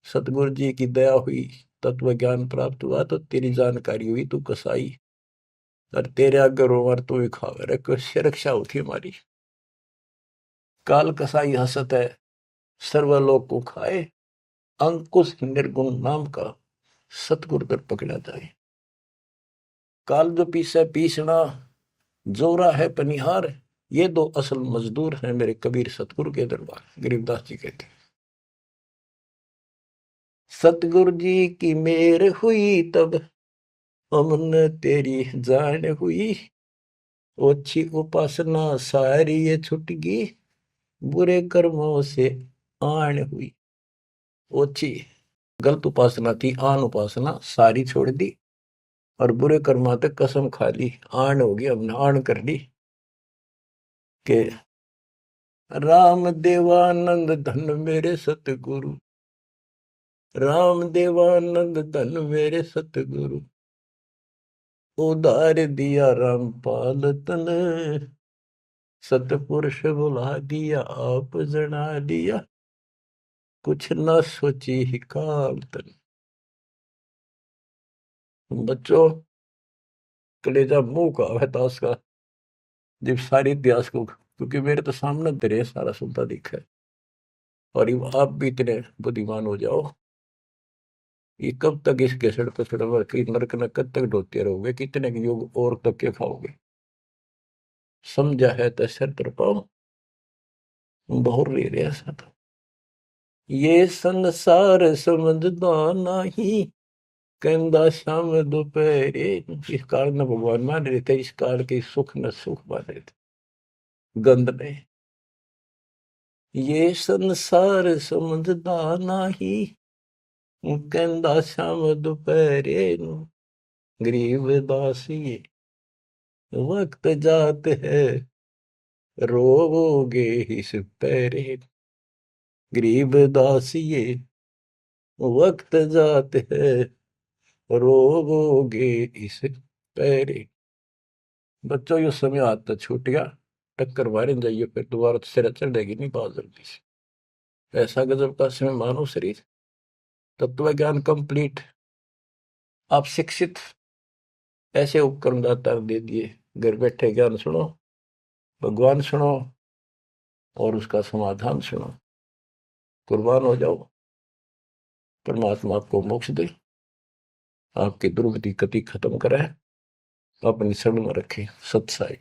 सतगुरु जी की दया हुई, तत्व ज्ञान प्राप्त हुआ, तो तेरी जानकारी हुई, तू कसाई। और तेरे आगे रोवर तू ही खावे रे, कैसे रक्षा होती हमारी। काल कसाई हसत है, सर्वलोक को खाए, अंकुश निर्गुण नाम का सतगुरु कर पकड़ा जाए। काल जो पीसे पीसना, जोरा है पनिहार, ये दो असल मजदूर हैं मेरे कबीर सतगुरु के दरबार। गरीबदास जी कहते हैं, सतगुरु जी की मेर हुई तब हमने तेरी जान हुई, ओछी उपासना सारी ये छुट गई, बुरे कर्मों से आन हुई। ओछी गलत उपासना थी, आन उपासना सारी छोड़ दी, और बुरे कर्मा तक कसम खा ली, आन होगी, हमने आन कर ली के राम देवानंद धन मेरे सतगुरु, राम देवानंद धन मेरे सतगुरु, उधार दिया रामपाल तन, सतपुरुष बुला दिया आप जना दिया, कुछ न सोची ही काल तन। बच्चों, कलेजा मुंह का है ताश का, जब सारे इतिहास को, क्योंकि मेरे तो सामने तेरे सारा सुनता दिखा है, और ये आप भी इतने बुद्धिमान हो जाओ, ये कब तक इस घसड़ पसड़ की नरक न कब तक ढोते रहोगे, कितने युग और तक के खाओगे। समझा है तो सर तर पाओ, बहुर ले रहा सा तो ये संसार समझदा नहीं, कहंदा शाम दोपहरे। इस काल न भगवान मान रहे थे, इस काल के सुख न सुख मान रहे थे गंद ने। ये संसार समझदा नहीं, कहंदा शाम दोपहरे, गरीब दासी वक्त जात है, रोवोगे इस पैरे। गरीब दासिये वक्त जात है, रोवोगे इस पैरे। बच्चों यो समय आता छूट गया, टक्कर मारे जाइए, फिर दोबारा तो सिर चढ़ेगी नहीं बहुत जल्दी से। ऐसा गजब का समय मानो शरीर, तत्व ज्ञान कंप्लीट, आप शिक्षित, ऐसे उपकरण दाता दे दिए, घर बैठे ज्ञान सुनो, भगवान सुनो, और उसका समाधान सुनो, कुर्बान हो जाओ, परमात्मा आपको मोक्ष दे, आपकी दुर्गति कति खत्म करे, अपनी शरण में रखे। सत्साई।